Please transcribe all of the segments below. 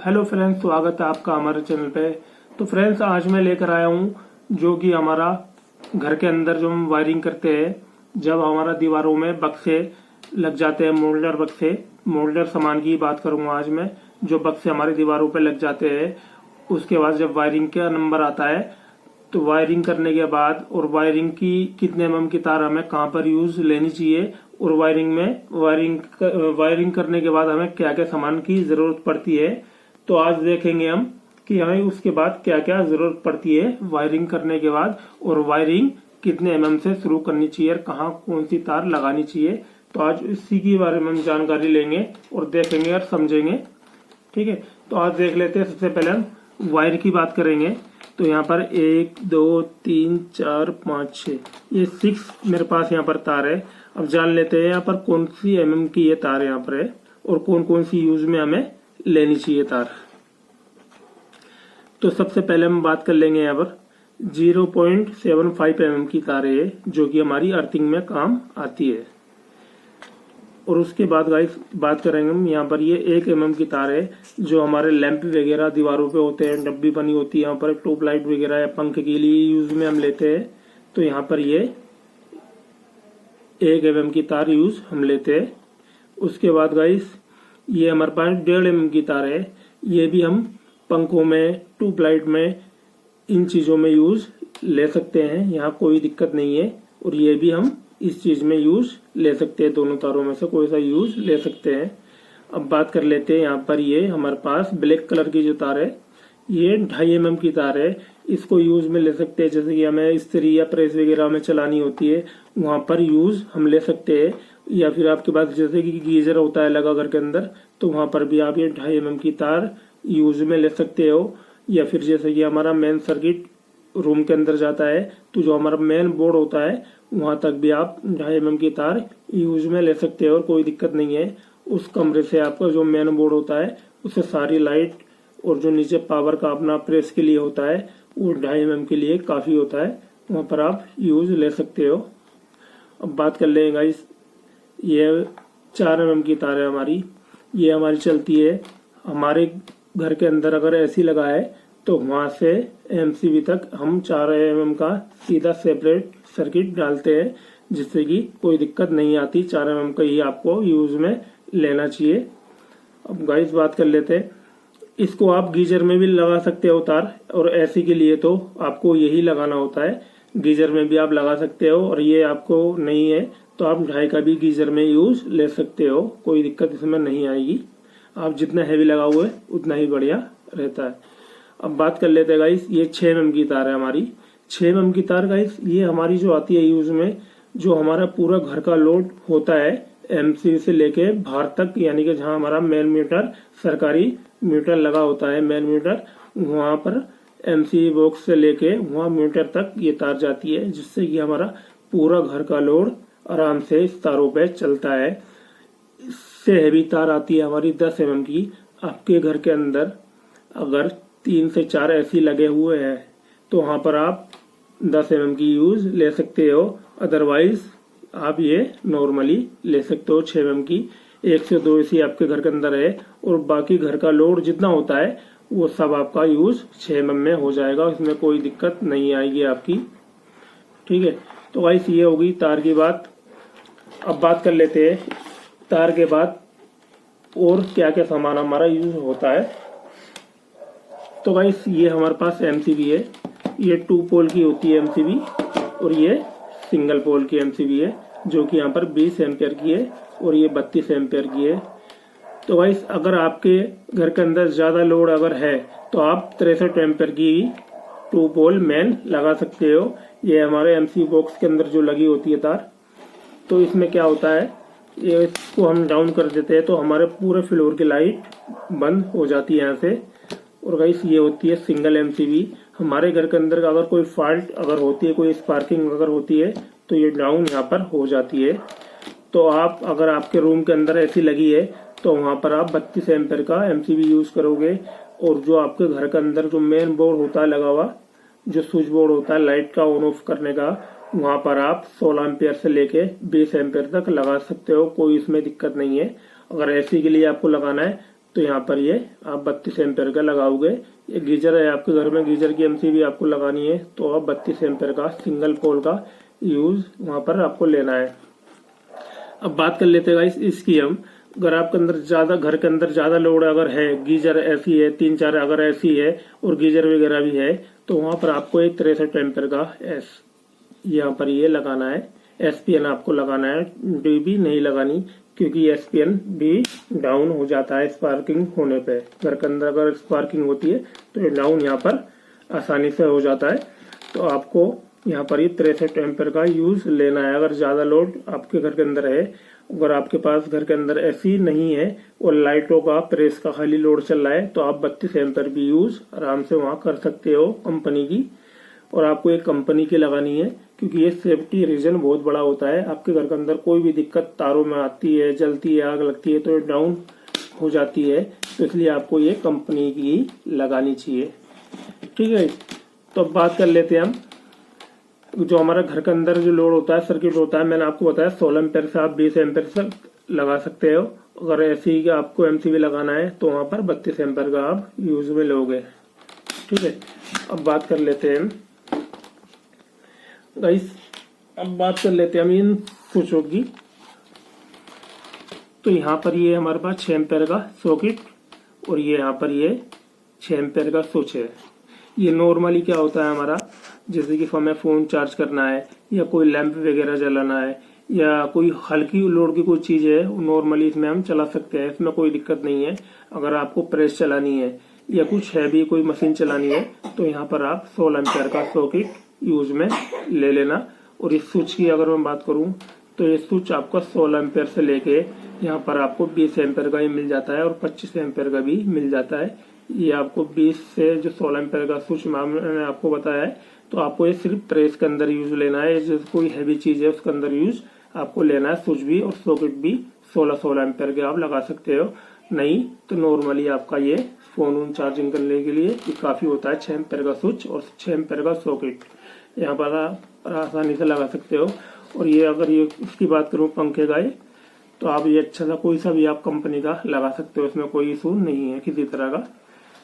Hello friends, स्वागत है आपका हमारे चैनल पे। तो फ्रेंड्स, आज मैं लेकर आया हूँ जो कि हमारा घर के अंदर जो हम वायरिंग करते हैं, जब हमारा दीवारों में बक्से लग जाते हैं, मोल्डर सामान की बात करूंगा आज मैं। जो बक्से हमारी दीवारों पे लग जाते हैं, उसके बाद जब वायरिंग का नंबर आता है, तो वायरिंग करने के बाद और वायरिंग की कितने एमएम की तार हमें कहाँ पर यूज लेनी चाहिए, और वायरिंग करने के बाद हमें क्या क्या सामान की जरूरत पड़ती है, तो आज देखेंगे हम कि हमें उसके बाद क्या क्या जरूरत पड़ती है वायरिंग करने के बाद, और वायरिंग कितने एमएम से शुरू करनी चाहिए और कहाँ कौन सी तार लगानी चाहिए। तो आज इसी के बारे में हम जानकारी लेंगे और देखेंगे और समझेंगे। ठीक है, तो आज देख लेते हैं। सबसे पहले हम वायर की बात करेंगे। तो यहाँ पर 1 2 3 4 5 6 ये 6 मेरे पास यहाँ पर तार है। अब जान लेते हैं यहाँ पर कौन सी एमएम की ये तार यहाँ पर है और कौन कौन सी यूज में हमें लेनी चाहिए तार। तो सबसे पहले हम बात कर लेंगे यहाँ पर 0.75 mm की तार है, जो कि हमारी अर्थिंग में काम आती है। और उसके बाद गाइस बात करेंगे हम यहाँ पर ये 1 mm की तार है, जो हमारे लैंप वगैरह दीवारों पे होते हैं, डब्बी बनी होती है यहाँ पर, ट्यूबलाइट वगैरह या पंखे के लिए यूज में हम लेते हैं। तो यहाँ पर ये 1 mm की तार यूज हम लेते हैं। उसके बाद गाइस ये हमारे पास 1.5 mm की तार है। ये भी हम पंखों में, ट्यूबलाइट में, इन चीजों में यूज ले सकते हैं, यहाँ कोई दिक्कत नहीं है। और ये भी हम इस चीज में यूज ले सकते हैं, दोनों तारों में से कोई सा यूज ले सकते हैं। अब बात कर लेते हैं यहाँ पर ये हमारे पास ब्लैक कलर की जो तार है, ये 2.5 mm की तार है। इसको यूज में ले सकते हैं, जैसे कि हमें इस्त्री या प्रेस वगैरह में चलानी होती है, वहां पर यूज हम ले सकते हैं। या फिर आपके पास जैसे कि गीजर होता है लगा घर के अंदर, तो वहां पर भी आप ये 2.5 mm की तार यूज में ले सकते हो। या फिर जैसे कि हमारा मेन सर्किट रूम के अंदर जाता है, तो जो हमारा मेन बोर्ड होता है वहां तक भी आप 2.5 mm की तार यूज में ले सकते हो और कोई दिक्कत नहीं है। उस कमरे से आपका जो मेन बोर्ड होता है, उससे सारी लाइट और जो नीचे पावर का अपना प्रेस के लिए होता है, वो 2.5 mm के लिए काफी होता है, वहां पर आप यूज ले सकते हो। अब बात कर लेंगे गाइस, ये 4 mm की तार है हमारी। ये हमारी चलती है हमारे घर के अंदर अगर एसी लगा है, तो वहां से एमसीबी तक हम 4 mm का सीधा सेपरेट सर्किट डालते हैं, जिससे कि कोई दिक्कत नहीं आती। 4 mm का ही आपको यूज में लेना चाहिए। अब गाइस बात कर लेते हैं, इसको आप गीजर में भी लगा सकते हो तार, और एसी के लिए तो आपको यही लगाना होता है। गीजर में भी आप लगा सकते हो, और ये आपको नहीं है तो आप 2.5 का भी गीजर में यूज ले सकते हो, कोई दिक्कत इसमें नहीं आएगी। आप जितना हैवी लगाओगे उतना ही बढ़िया रहता है। अब बात कर लेते हैं गाइस, ये 6 mm की तार है हमारी। 6 mm की तार गाइस ये हमारी जो आती है यूज में, जो हमारा पूरा घर का लोड होता है एमसीबी से लेके बाहर तक, यानी कि जहां हमारा मेन मीटर, सरकारी मीटर लगा होता है, मेन मीटर, वहां पर एमसीबी बॉक्स से लेके वहां मीटर तक ये तार जाती है, जिससे कि हमारा पूरा घर का लोड आराम से इस तारों पे चलता है। इससे हैवी तार आती है हमारी 10 mm की। आपके घर के अंदर अगर 3 से 4 एसी लगे हुए हैं, तो वहां पर आप 10 mm की यूज ले सकते हो। अदरवाइज आप ये नॉर्मली ले सकते हो 6 mm की। 1 से 2 एसी आपके घर के अंदर है, और बाकी घर का लोड जितना होता है वो सब आपका यूज 6 mm में हो जाएगा, इसमें कोई दिक्कत नहीं आएगी आपकी। ठीक है, तो गाइस ये होगी तार की बात। अब बात कर लेते हैं तार के बाद और क्या क्या सामान हमारा यूज होता है। तो गाइस ये हमारे पास एमसीबी है। ये 2 पोल की होती है एमसीबी, और ये सिंगल पोल की एमसीबी है, जो कि यहाँ पर 20 एम्पियर की है, और ये 32 एम्पियर की है। तो गाइस अगर आपके घर के अंदर ज्यादा लोड अगर है, तो आप 63 एम्पियर की 2 पोल मेन लगा सकते हो। ये हमारे एमसीबी बॉक्स के अंदर जो लगी होती है तार। तो इसमें क्या होता है, ये इसको हम डाउन कर देते हैं तो हमारे पूरे फ्लोर की लाइट बंद हो जाती है यहाँ से। और गाइस ये होती है सिंगल एमसीबी। हमारे घर के अंदर अगर कोई फॉल्ट अगर होती है, कोई स्पार्किंग अगर होती है, तो ये डाउन यहाँ पर हो जाती है। तो आप अगर आपके रूम के अंदर एसी लगी है, तो वहां पर आप 32 एम्पियर का एमसीबी यूज करोगे। और जो आपके घर के अंदर जो मेन बोर्ड होता है लगा हुआ, जो स्विच बोर्ड होता है लाइट का ऑन ऑफ करने का, वहां पर आप 16 एम्पियर से लेके 20 एम्पियर तक लगा सकते हो, कोई इसमें दिक्कत नहीं है। अगर एसी के लिए आपको लगाना है तो यहाँ पर ये आप 32 एम्पेयर का लगाओगे। ये गीजर है आपके घर में, गीजर की एमसीबी आपको लगानी है तो आप 32 एम्पेयर का सिंगल पोल का यूज वहाँ पर आपको लेना है। अब बात कर लेते हैं गाइस इसकी हम, अगर आपके अंदर ज्यादा, घर के अंदर ज्यादा लोड अगर है, गीजर ऐसी है 3-4 अगर ऐसी है और गीजर वगैरह भी है, तो वहां पर आपको एक 63 एम्पेयर का यहाँ पर ये लगाना है। एसपीएन आपको लगाना है, डीबी नहीं लगानी, क्योंकि एसपीएन भी डाउन हो जाता है स्पार्किंग होने पे। घर के अंदर अगर स्पार्किंग होती है तो ये डाउन यहाँ पर आसानी से हो जाता है। तो आपको यहाँ पर ये 63 एम्पेयर का यूज लेना है अगर ज्यादा लोड आपके घर के अंदर है। अगर आपके पास घर के अंदर एसी नहीं है और लाइटों का, प्रेस का खाली लोड चल रहा है, तो आप 32 एम्पेयर भी यूज आराम से वहां कर सकते हो कंपनी की। और आपको एक कंपनी की लगानी है, क्योंकि ये सेफ्टी रीजन बहुत बड़ा होता है। आपके घर के अंदर कोई भी दिक्कत तारों में आती है, जलती है, आग लगती है, तो ये डाउन हो जाती है। तो इसलिए आपको ये कंपनी की लगानी चाहिए। ठीक है, तो अब बात कर लेते हैं हम जो हमारा घर के अंदर जो लोड होता है, सर्किट होता है। मैंने आपको बताया 16 एम्पेयर से आप 20 एम्पेयर तक लगा सकते हो। अगर ऐसी का आपको एमसीबी लगाना है तो वहां पर 32 एम्पेयर का आप यूज में लोगे। ठीक है, अब बात कर लेते हैं गाइस, अब बात कर लेते हैं हम इन स्विचों की। तो यहाँ पर ये हमारे पास 6 एम्पेयर का सॉकेट और ये यहाँ पर ये 6 एम्पेयर का स्विच है। ये नॉर्मली क्या होता है हमारा, जैसे कि हमें फोन चार्ज करना है या कोई लैंप वगैरह जलाना है या कोई हल्की लोड की कोई चीज है, नॉर्मली इसमें हम चला सकते हैं, इसमें कोई दिक्कत नहीं है। अगर आपको प्रेस चलानी है या कुछ हैवी कोई मशीन चलानी है तो यहाँ पर आप 16 एम्पेयर का सॉकेट यूज में ले लेना। और इस स्विच की अगर मैं बात करूं तो ये स्विच आपका 16 एम्पेयर से लेके यहाँ पर आपको 20 एम्पेयर का ही मिल जाता है और 25 एम्पेयर का भी मिल जाता है। ये आपको 20 से जो 16 एम्पेयर का स्विच मैंने आपको बताया है, तो आपको ये सिर्फ प्रेस के अंदर यूज लेना है। जैसे कोई हैवी चीज है उसके अंदर यूज आपको लेना है। स्विच भी और सॉकेट भी 16 एम्पेयर के आप लगा सकते हो, नहीं तो नॉर्मली आपका ये फोन चार्जिंग करने के लिए ये काफी होता है। 6 एम्पेयर का स्विच और 6 एम्पेयर का सॉकेट यहाँ पर आप आसानी से लगा सकते हो। और ये अगर ये इसकी बात करूँ पंखे का, तो आप ये अच्छा सा कोई सा भी आप कंपनी का लगा सकते हो, इसमें कोई इशू नहीं है किसी तरह का।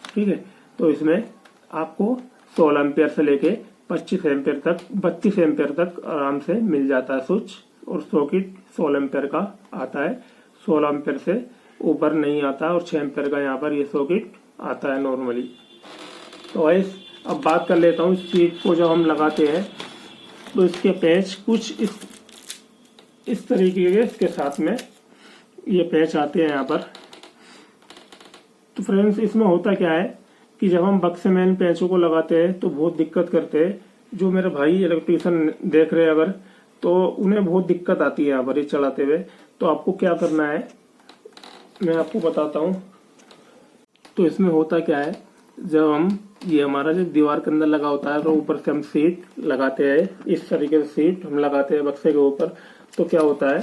ठीक है, तो इसमें आपको 16 एम्पेयर से लेके 25 एम्पेयर तक, 32 एम्पेयर तक आराम से मिल जाता है स्विच। और सॉकेट 16 एम्पेयर का आता है, 16 एम्पेयर से ऊपर नहीं आता और 6 एम्पेयर का यहाँ पर ये सॉकेट आता है नॉर्मली। तो गाइस अब बात कर लेता हूँ सीट को जब हम लगाते हैं तो इसके पैच कुछ इस तरीके के इसके साथ में ये पैच आते हैं यहाँ पर। तो फ्रेंड्स इसमें होता क्या है कि जब हम बक्से में इन पैचों को लगाते हैं तो बहुत दिक्कत करते हैं। जो मेरे भाई इलेक्ट्रिशियन देख रहे हैं अगर, तो उन्हें बहुत दिक्कत आती है यहाँ पर ये चलाते हुए। तो आपको क्या करना है मैं आपको बताता हूँ। तो इसमें होता क्या है, जब हम ये हमारा जो दीवार के अंदर लगा होता है तो ऊपर से हम सीट लगाते हैं, इस तरीके से सीट हम लगाते हैं बक्से के ऊपर। तो क्या होता है,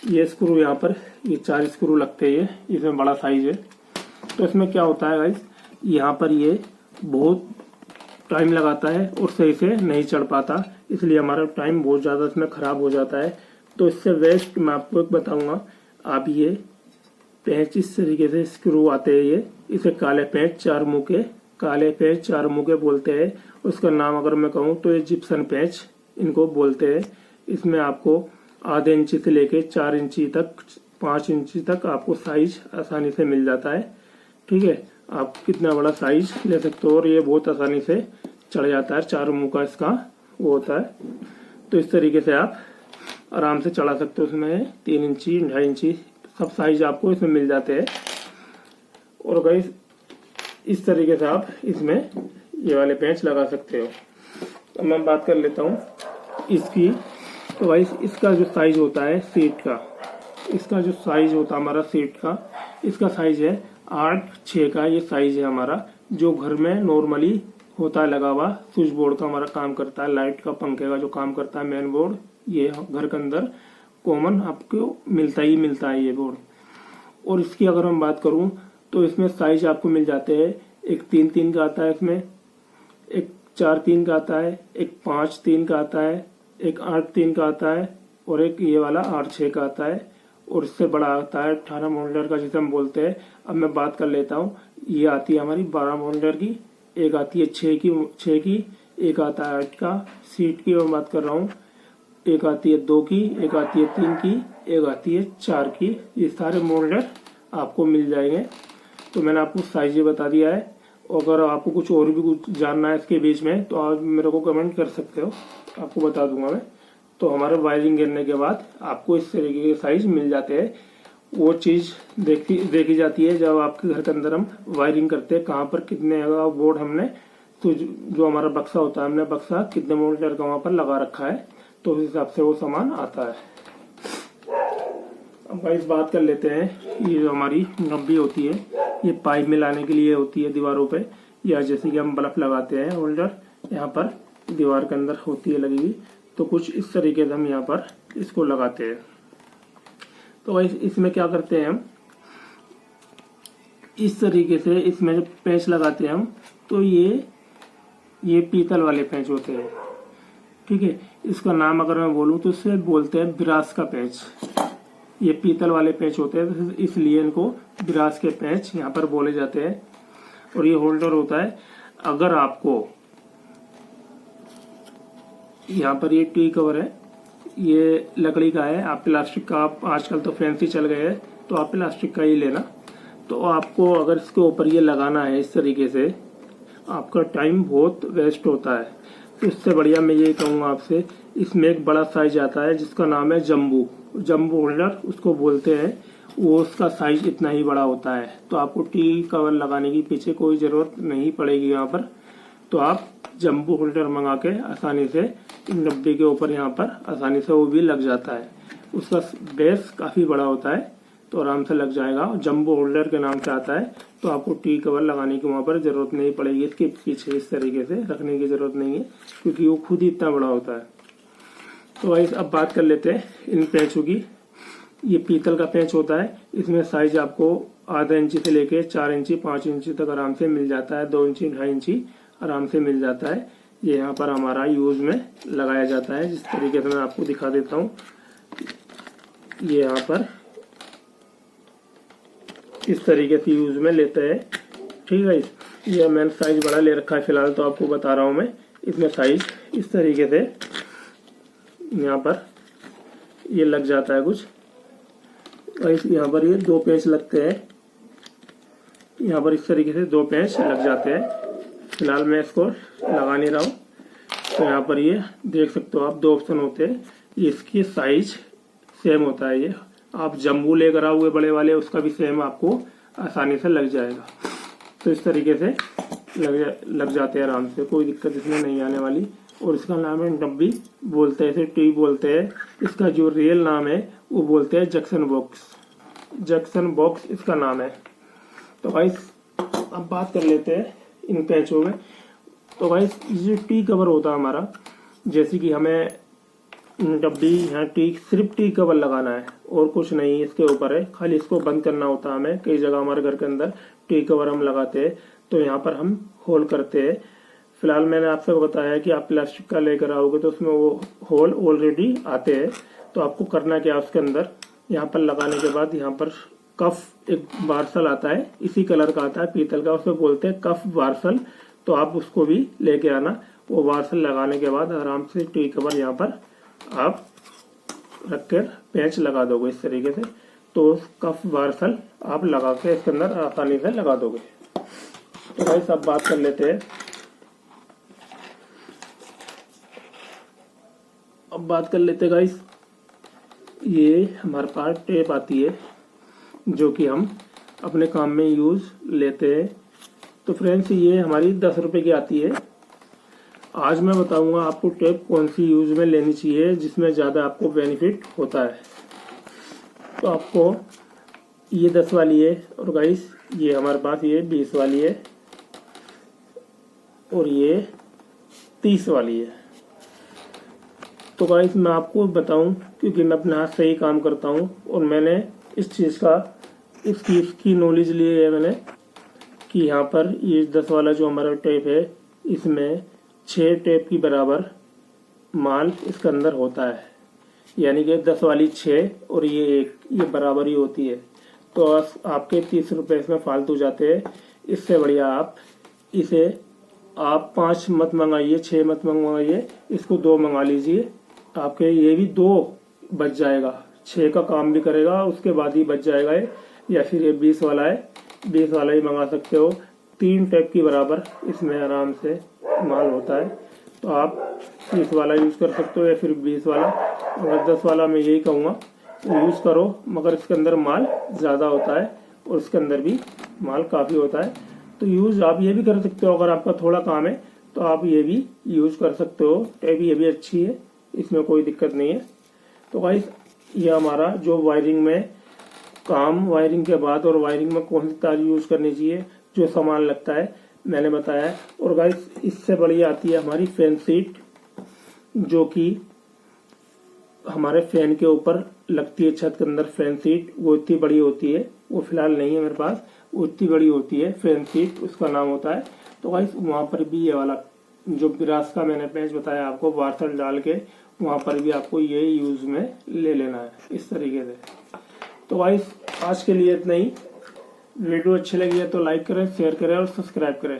ये स्क्रू यहाँ पर ये 4 स्क्रू लगते हैं, इसमें बड़ा साइज है। तो इसमें क्या होता है गाइस, यहाँ पर ये बहुत टाइम लगाता है और सही से नहीं चढ़ पाता, इसलिए हमारा टाइम बहुत ज्यादा इसमें खराब हो जाता है। तो इससे बेस्ट मैं आपको एक बताऊंगा, आप ये पेंच इस तरीके से स्क्रू आते हैं, ये इसे काले पेंच 4 मुंह के, काले पेंच 4 मुंह के बोलते हैं। उसका नाम अगर मैं कहूँ तो ये जिप्सन पेंच इनको बोलते हैं। इसमें आपको आधे इंची से लेके 4 इंची तक, 5 इंची तक आपको साइज आसानी से मिल जाता है। ठीक है, आप कितना बड़ा साइज ले सकते हो और ये बहुत आसानी से चढ़ जाता है। 4 मुंह का इसका वो होता है। तो इस तरीके से आप आराम से चढ़ा सकते हो। उसमें 3 इंची, 2.5 इंची सब साइज आपको इसमें मिल जाते हैं। और गाइस इस तरीके से आप इसमें ये वाले पेंच लगा सकते हो। तो मैं बात कर लेता हूँ इसकी। तो गाइस इसका जो साइज होता है सीट का, इसका जो साइज होता है हमारा सीट का, इसका साइज है 8/6 का ये साइज है हमारा, जो घर में नॉर्मली होता है लगा हुआ। स्विच बोर्ड का हमारा काम करता है, लाइट का, पंखे का जो काम करता है मेन बोर्ड, ये घर के अंदर कॉमन आपको मिलता ही मिलता है ये बोर्ड। और इसकी अगर हम बात करूं तो इसमें साइज आपको मिल जाते हैं, एक 3/3 का आता है इसमें, एक 4/3 का आता है, एक 5/3 का आता है, एक 8/3 का आता है और एक ये वाला 8/6 का आता है। और इससे बड़ा आता है 18 मोल्डर का जिसे हम बोलते हैं। अब मैं बात कर लेता हूँ। ये आती है हमारी 12 मोल्डर की, एक आती है 6 की, एक आता है 8 का। सीट की मैं बात कर रहा हूँ, एक आती है 2 की, एक आती है 3 की, एक आती है 4 की। ये सारे मोल्डर आपको मिल जाएंगे। तो मैंने आपको साइज बता दिया है। अगर आपको कुछ और भी कुछ जानना है इसके बीच में तो आप मेरे को कमेंट कर सकते हो, आपको बता दूंगा मैं। तो हमारे वायरिंग करने के बाद आपको इस तरीके के साइज मिल जाते हैं। वो चीज़ देखी जाती है जब आपके घर के अंदर हम वायरिंग करते हैं, कहाँ पर कितने बोर्ड हमने, तो जो हमारा बक्सा होता है, हमने बक्सा कितने मोल्डर का वहाँ पर लगा रखा है, तो उस हिसाब से वो सामान आता है। अब इस बात कर लेते हैं। ये जो हमारी नब्बी होती है, ये पाइप में लाने के लिए होती है दीवारों पे, या जैसे कि हम बल्ब लगाते हैं होल्डर यहाँ पर दीवार के अंदर होती है लगी हुई, तो कुछ इस तरीके से हम यहाँ पर इसको लगाते हैं। तो इसमें क्या करते हैं हम, इस तरीके से इसमें जब पेंच लगाते हैं हम, तो ये पीतल वाले पेंच होते हैं, ठीक है। इसका नाम अगर मैं बोलूँ तो इसे बोलते हैं ब्रास का पेंच। ये पीतल वाले पेंच होते हैं, इसलिए इनको ब्रास के पेंच यहाँ पर बोले जाते हैं। और ये होल्डर होता है। अगर आपको यहाँ पर ये टी कवर है, ये लकड़ी का है, आप प्लास्टिक का, आप आजकल तो फैंसी चल गए हैं, तो आप प्लास्टिक का ही लेना। तो आपको अगर इसके ऊपर ये लगाना है इस तरीके से, आपका टाइम बहुत वेस्ट होता है। तो इससे बढ़िया मैं ये कहूँगा आपसे, इसमें एक बड़ा साइज आता है जिसका नाम है जम्बू होल्डर उसको बोलते हैं। वो उसका साइज इतना ही बड़ा होता है। तो आपको टी कवर लगाने की पीछे कोई ज़रूरत नहीं पड़ेगी यहाँ पर। तो आप जम्बू होल्डर मंगा के आसानी से इन डब्बे के ऊपर यहाँ पर आसानी से वो भी लग जाता है। उसका बेस काफ़ी बड़ा होता है, तो आराम से लग जाएगा। जम्बो होल्डर के नाम से आता है। तो आपको टी कवर लगाने की वहाँ पर ज़रूरत नहीं पड़ेगी, इसके पीछे इस तरीके से रखने की ज़रूरत नहीं है, क्योंकि वो खुद ही इतना बड़ा होता है। तो गाइस अब बात कर लेते हैं इन पेंचों की। ये पीतल का पेंच होता है। इसमें साइज आपको आधा इंची से लेके 4 इंची 5 इंची तक आराम से मिल जाता है। 2 इंची 2.5 इंची आराम से मिल जाता है। ये यहाँ पर हमारा यूज में लगाया जाता है, जिस तरीके से मैं आपको दिखा देता हूँ। ये यहाँ पर इस तरीके से यूज में लेते हैं, ठीक है। ये मैंने साइज बड़ा ले रखा है फिलहाल, तो आपको बता रहा हूँ मैं। इसमें साइज इस तरीके से यहाँ पर ये लग जाता है कुछ। यहाँ पर ये 2 पेंच लगते हैं, यहाँ पर इस तरीके से 2 पेंच लग जाते हैं। फिलहाल मैं इसको लगा नहीं रहा हूँ। तो यहाँ पर ये देख सकते हो आप, 2 ऑप्शन होते हैं। इसकी साइज सेम होता है। ये आप जम्बू लेकर आओगे बड़े वाले, उसका भी सेम आपको आसानी से लग जाएगा। तो इस तरीके से लग जाते हैं आराम से, कोई दिक्कत इसमें नहीं आने वाली। और इसका नाम है डब्बी बोलते हैं, इसे टी बोलते हैं। इसका जो रियल नाम है वो बोलते हैं जंक्शन बॉक्स इसका नाम है। तो भाई अब बात कर लेते हैं इन पेंचों में। तो भाई ये टी कवर होता है हमारा, जैसे कि हमें डब्बी यहाँ सिर्फ टी कवर लगाना है और कुछ नहीं इसके ऊपर है, खाली इसको बंद करना होता है हमें। कई जगह हमारे घर के अंदर टी कवर हम लगाते हैं, तो यहाँ पर हम होल करते हैं। फिलहाल मैंने आपसे बताया कि आप प्लास्टिक का लेकर आओगे तो उसमें वो होल ऑलरेडी आते हैं। तो आपको करना क्या है, उसके अंदर यहाँ पर लगाने के बाद यहाँ पर कफ एक वार्सल आता है, इसी कलर का आता है, पीतल का, उसको बोलते हैं कफ वार्सल। तो आप उसको भी लेके आना। वो वार्सल लगाने के बाद आराम से टी कवर यहाँ पर आप रखकर पेंच लगा दोगे इस तरीके से। तो कफ वार्सल आप लगा के इसके अंदर आसानी से लगा दोगे। तो भाई सब बात कर लेते हैं। अब बात कर लेते गाइस, ये हमारे पास टेप आती है जो कि हम अपने काम में यूज लेते हैं। तो फ्रेंड्स ये हमारी 10 रुपए की आती है। आज मैं बताऊंगा आपको टेप कौन सी यूज में लेनी चाहिए जिसमें ज़्यादा आपको बेनिफिट होता है। तो आपको ये 10 वाली है, और गाइस ये हमारे पास ये 20 वाली है, और ये 30 वाली है। तो गाइस मैं आपको बताऊं, क्योंकि मैं अपने हाथ से ही काम करता हूं और मैंने इस चीज़ का इसकी नॉलेज ली है मैंने, कि यहाँ पर ये 10 वाला जो हमारा टेप है, इसमें 6 टेप की बराबर माल इसके अंदर होता है। यानी कि 10 वाली 6 और ये 1, ये बराबर ही होती है। तो आपके 30 रुपये इसमें फालतू जाते हैं। इससे बढ़िया आप 5 मत मंगाइए, 6 मत मंगवाइए, इसको 2 मंगा लीजिए। आपके ये भी 2 बच जाएगा, 6 का काम भी करेगा, उसके बाद ही बच जाएगा ये। या फिर ये 20 वाला है, 20 वाला ही मंगा सकते हो। 3 टैप की बराबर इसमें आराम से माल होता है। तो आप 30 वाला यूज़ कर सकते हो या फिर 20 वाला। अगर 10 वाला मैं यही कहूँगा यूज़ करो, मगर इसके अंदर माल ज़्यादा होता है और इसके अंदर भी माल काफ़ी होता है। तो यूज़ आप ये भी कर सकते हो, अगर आपका थोड़ा काम है तो आप ये भी यूज़ कर सकते हो। टैब ये भी अच्छी है, इसमें कोई दिक्कत नहीं है। तो गाइस ये हमारा जो वायरिंग में काम, वायरिंग के बाद और वायरिंग में कौन सी तार यूज़ करनी चाहिए, जो सामान लगता है, मैंने बताया है। और गाइस इससे बढ़िया आती है हमारी फैन सीट, जो कि हमारे फैन के ऊपर लगती है, छत के अंदर फैन सीट। वो इतनी बड़ी होती है, वो फिलहाल नहीं है मेरे पास, वो इतनी बड़ी होती है फैन सीट, उसका नाम होता है। तो गाइस वहाँ पर भी ये वाला जो बिरास का मैंने पेज बताया आपको, वार्सल डाल के, वहाँ पर भी आपको ये यूज़ में ले लेना है इस तरीके से। तो गाइस आज के लिए इतना ही। वीडियो अच्छी लगी है तो लाइक करें, शेयर करें और सब्सक्राइब करें।